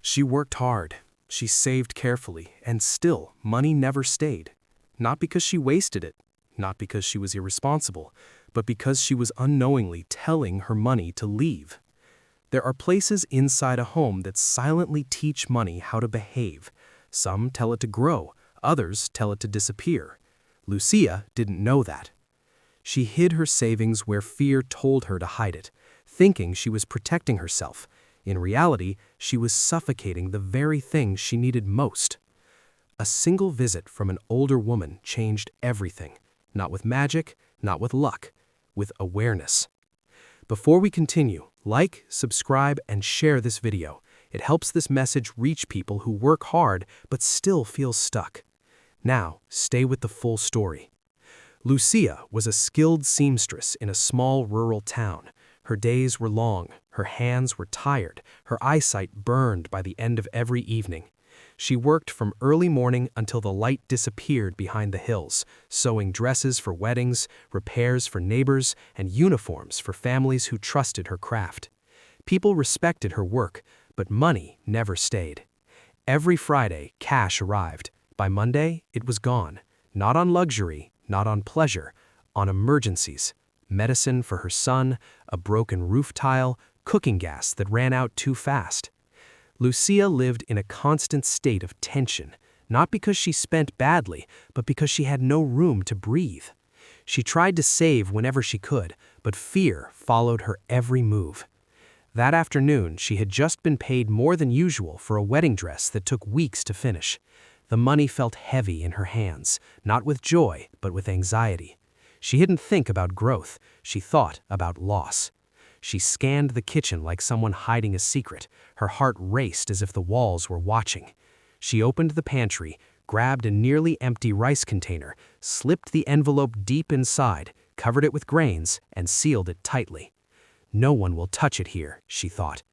She worked hard, she saved carefully, and still money never stayed. Not because she wasted it, not because she was irresponsible, but because she was unknowingly telling her money to leave. There are places inside a home that silently teach money how to behave. Some tell it to grow, others tell it to disappear. Lucia didn't know that. She hid her savings where fear told her to hide it, thinking she was protecting herself. In reality, she was suffocating the very thing she needed most. A single visit from an older woman changed everything. Not with magic, not with luck, with awareness. Before we continue, like, subscribe, and share this video. It helps this message reach people who work hard but still feel stuck. Now, stay with the full story. Lucia was a skilled seamstress in a small rural town. Her days were long, her hands were tired, her eyesight burned by the end of every evening. She worked from early morning until the light disappeared behind the hills, sewing dresses for weddings, repairs for neighbors, and uniforms for families who trusted her craft. People respected her work, but money never stayed. Every Friday, cash arrived. By Monday, it was gone. Not on luxury, not on pleasure, on emergencies. Medicine for her son, a broken roof tile, cooking gas that ran out too fast. Lucia lived in a constant state of tension, not because she spent badly, but because she had no room to breathe. She tried to save whenever she could, but fear followed her every move. That afternoon, she had just been paid more than usual for a wedding dress that took weeks to finish. The money felt heavy in her hands, not with joy, but with anxiety. She didn't think about growth, she thought about loss. She scanned the kitchen like someone hiding a secret. Her heart raced as if the walls were watching. She opened the pantry, grabbed a nearly empty rice container, slipped the envelope deep inside, covered it with grains, and sealed it tightly. No one will touch it here, she thought.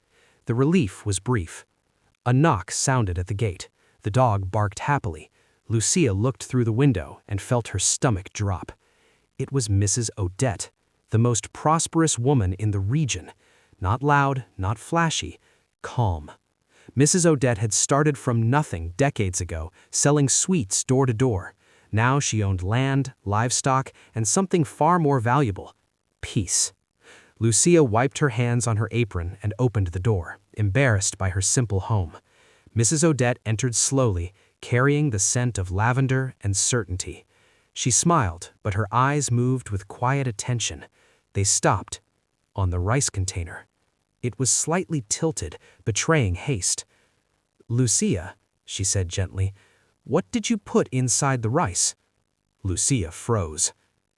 The relief was brief. A knock sounded at the gate. The dog barked happily. Lucia looked through the window and felt her stomach drop. It was Mrs. Odette, the most prosperous woman in the region. Not loud, not flashy, calm. Mrs. Odette had started from nothing decades ago, selling sweets door to door. Now she owned land, livestock, and something far more valuable: peace. Lucia wiped her hands on her apron and opened the door, embarrassed by her simple home. Mrs. Odette entered slowly, carrying the scent of lavender and certainty. She smiled, but her eyes moved with quiet attention. They stopped on the rice container. It was slightly tilted, betraying haste. "Lucia," she said gently, "what did you put inside the rice?" Lucia froze.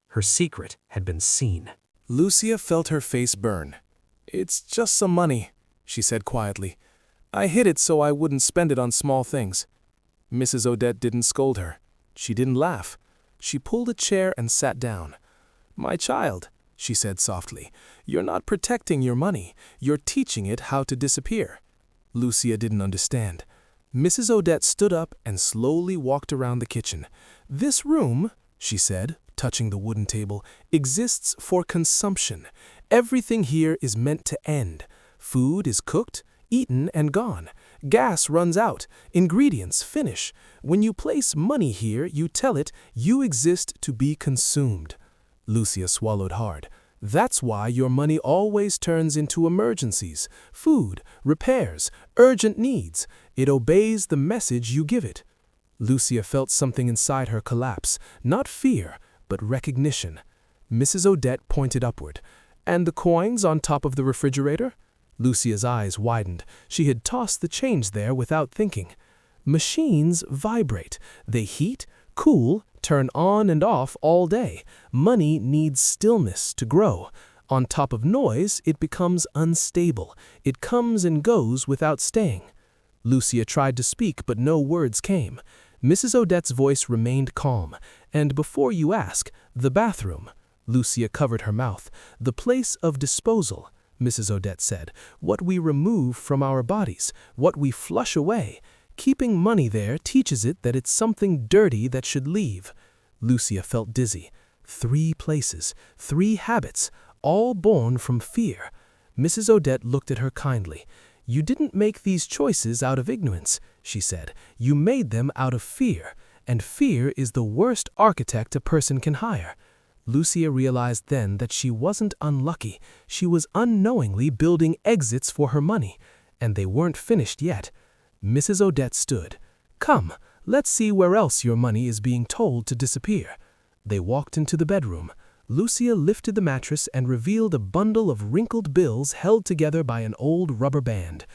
Her secret had been seen. Lucia felt her face burn. "It's just some money," she said quietly. "I hid it so I wouldn't spend it on small things." Mrs. Odette didn't scold her. She didn't laugh. She pulled a chair and sat down. "My child," she said softly, "you're not protecting your money. You're teaching it how to disappear." Lucia didn't understand. Mrs. Odette stood up and slowly walked around the kitchen. "This room," she said, touching the wooden table, "exists for consumption. Everything here is meant to end. Food is cooked, eaten, and gone. Gas runs out. Ingredients finish. When you place money here, you tell it you exist to be consumed." Lucia swallowed hard. "That's why your money always turns into emergencies, food, repairs, urgent needs. It obeys the message you give it." Lucia felt something inside her collapse, not fear, but recognition. Mrs. Odette pointed upward. "And the coins on top of the refrigerator?" Lucia's eyes widened. She had tossed the change there without thinking. "Machines vibrate. They heat, cool, turn on and off all day. Money needs stillness to grow. On top of noise, it becomes unstable. It comes and goes without staying." Lucia tried to speak, but no words came. Mrs. Odette's voice remained calm. "And before you ask, the bathroom." Lucia covered her mouth. "The place of disposal," Mrs. Odette said. "What we remove from our bodies, what we flush away. Keeping money there teaches it that it's something dirty that should leave." Lucia felt dizzy. 3 places, 3 habits, all born from fear. Mrs. Odette looked at her kindly. "You didn't make these choices out of ignorance," she said. "You made them out of fear, and fear is the worst architect a person can hire." Lucia realized then that she wasn't unlucky. She was unknowingly building exits for her money, and they weren't finished yet. Mrs. Odette stood. "Come, let's see where else your money is being told to disappear." They walked into the bedroom. Lucia lifted the mattress and revealed a bundle of wrinkled bills held together by an old rubber band.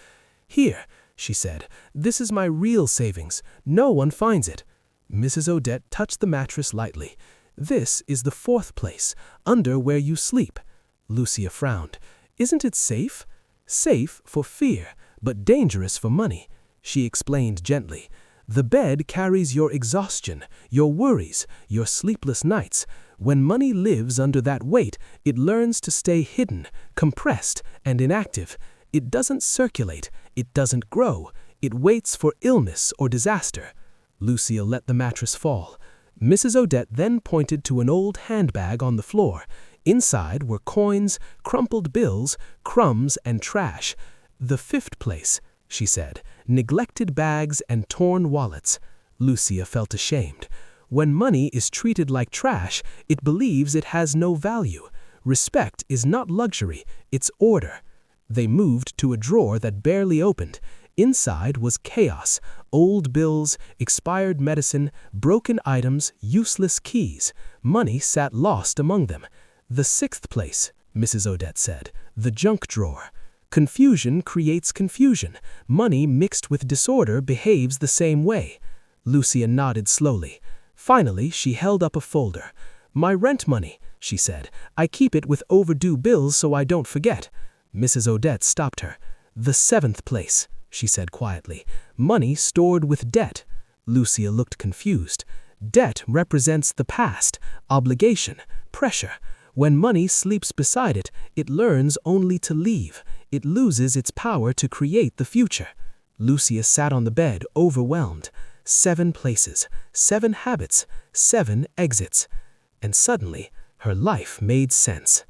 "Here," she said, "this is my real savings. No one finds it." Mrs. Odette touched the mattress lightly. "This is the 4th place, under where you sleep." Lucia frowned. "Isn't it safe?" "Safe for fear, but dangerous for money," she explained gently. "The bed carries your exhaustion, your worries, your sleepless nights. When money lives under that weight, it learns to stay hidden, compressed, and inactive. It doesn't circulate, it doesn't grow, it waits for illness or disaster." Lucia let the mattress fall. Mrs. Odette then pointed to an old handbag on the floor. Inside were coins, crumpled bills, crumbs, and trash. "The 5th place," she said, "neglected bags and torn wallets." Lucia felt ashamed. When money is treated like trash, it believes it has no value. Respect is not luxury, it's order. They moved to a drawer that barely opened. Inside was chaos: old bills, expired medicine, broken items, useless keys. Money sat lost among them. "The 6th place," Mrs. Odette said, "the junk drawer." Confusion creates confusion. Money mixed with disorder behaves the same way. Lucia nodded slowly. Finally, she held up a folder. "My rent money," she said. "I keep it with overdue bills so I don't forget." Mrs. Odette stopped her. "The 7th place," she said quietly. "Money stored with debt." Lucia looked confused. "Debt represents the past, obligation, pressure. When money sleeps beside it, it learns only to leave. It loses its power to create the future." Lucia sat on the bed, overwhelmed. 7 places, 7 habits, 7 exits. And suddenly, her life made sense.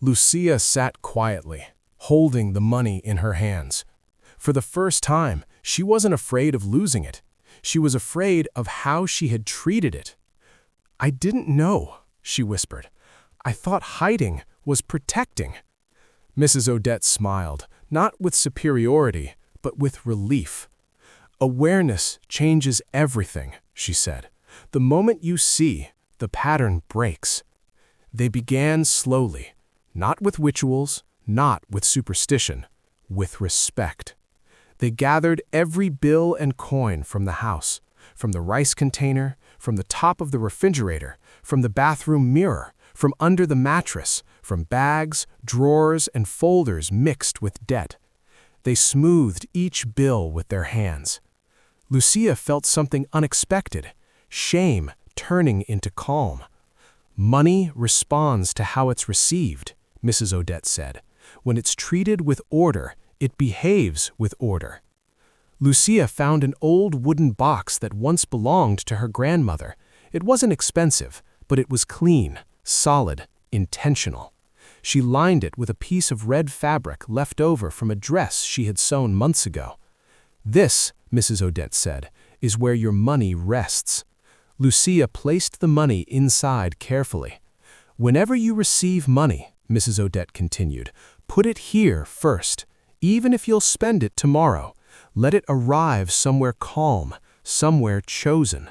Lucia sat quietly, holding the money in her hands. For the first time, she wasn't afraid of losing it. She was afraid of how she had treated it. "I didn't know," she whispered. "I thought hiding was protecting." Mrs. Odette smiled, not with superiority, but with relief. "Awareness changes everything," she said. "The moment you see, the pattern breaks." They began slowly, not with rituals, not with superstition, with respect. They gathered every bill and coin from the house, from the rice container, from the top of the refrigerator, from the bathroom mirror, from under the mattress, from bags, drawers, and folders mixed with debt. They smoothed each bill with their hands. Lucia felt something unexpected, shame turning into calm. "Money responds to how it's received," Mrs. Odette said. "When it's treated with order, it behaves with order." Lucia found an old wooden box that once belonged to her grandmother. It wasn't expensive, but it was clean, solid, intentional. She lined it with a piece of red fabric left over from a dress she had sewn months ago. "This," Mrs. Odette said, "is where your money rests." Lucia placed the money inside carefully. "Whenever you receive money," Mrs. Odette continued, "put it here first, even if you'll spend it tomorrow. Let it arrive somewhere calm, somewhere chosen."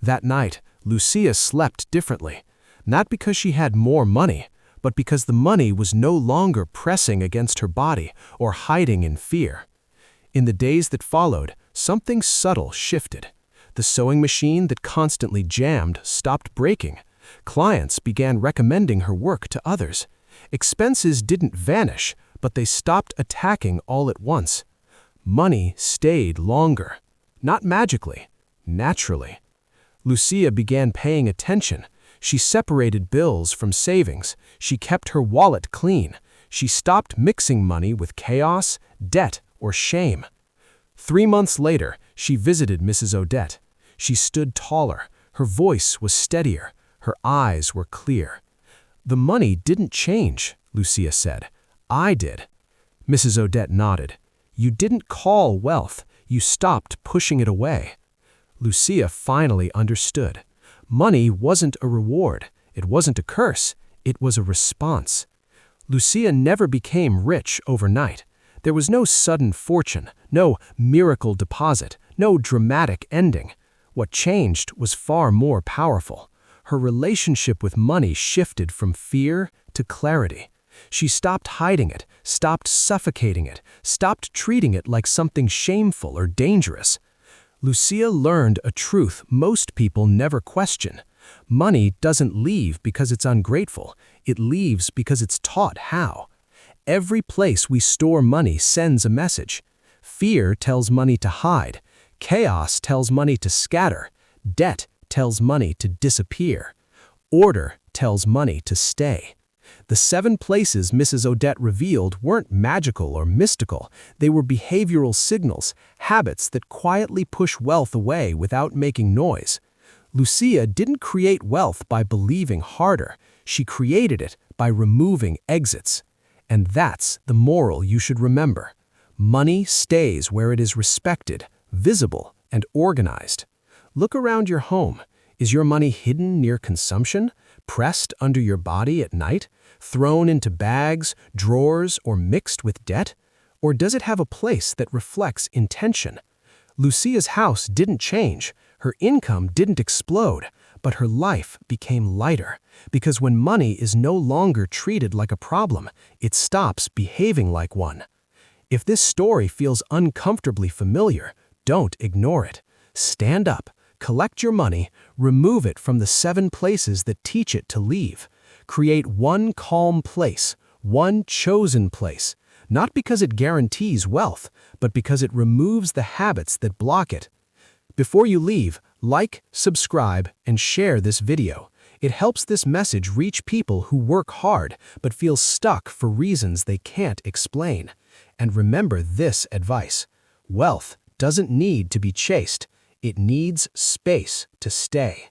That night, Lucia slept differently, not because she had more money, but because the money was no longer pressing against her body or hiding in fear. In the days that followed, something subtle shifted. The sewing machine that constantly jammed stopped breaking. Clients began recommending her work to others. Expenses didn't vanish, but they stopped attacking all at once. Money stayed longer, not magically, naturally. Lucia began paying attention. She separated bills from savings. She kept her wallet clean. She stopped mixing money with chaos, debt, or shame. 3 months later, she visited Mrs. Odette. She stood taller. Her voice was steadier. Her eyes were clear. "The money didn't change," Lucia said. "I did." Mrs. Odette nodded. You didn't call wealth, you stopped pushing it away. Lucia finally understood. Money wasn't a reward, it wasn't a curse, it was a response. Lucia never became rich overnight. There was no sudden fortune, no miracle deposit, no dramatic ending. What changed was far more powerful. Her relationship with money shifted from fear to clarity. She stopped hiding it, stopped suffocating it, stopped treating it like something shameful or dangerous. Lucia learned a truth most people never question. Money doesn't leave because it's ungrateful, it leaves because it's taught how. Every place we store money sends a message. Fear tells money to hide. Chaos tells money to scatter. Debt tells money to disappear. Order tells money to stay. The 7 places Mrs. Odette revealed weren't magical or mystical. They were behavioral signals, habits that quietly push wealth away without making noise. Lucia didn't create wealth by believing harder. She created it by removing exits. And that's the moral you should remember. Money stays where it is respected, visible, and organized. Look around your home. Is your money hidden near consumption, pressed under your body at night, thrown into bags, drawers, or mixed with debt? Or does it have a place that reflects intention? Lucia's house didn't change, her income didn't explode, but her life became lighter, because when money is no longer treated like a problem, it stops behaving like one. If this story feels uncomfortably familiar, don't ignore it. Stand up, collect your money, remove it from the 7 places that teach it to leave. Create one calm place, one chosen place, not because it guarantees wealth, but because it removes the habits that block it. Before you leave, like, subscribe, and share this video. It helps this message reach people who work hard but feel stuck for reasons they can't explain. And remember this advice: wealth doesn't need to be chased, it needs space to stay.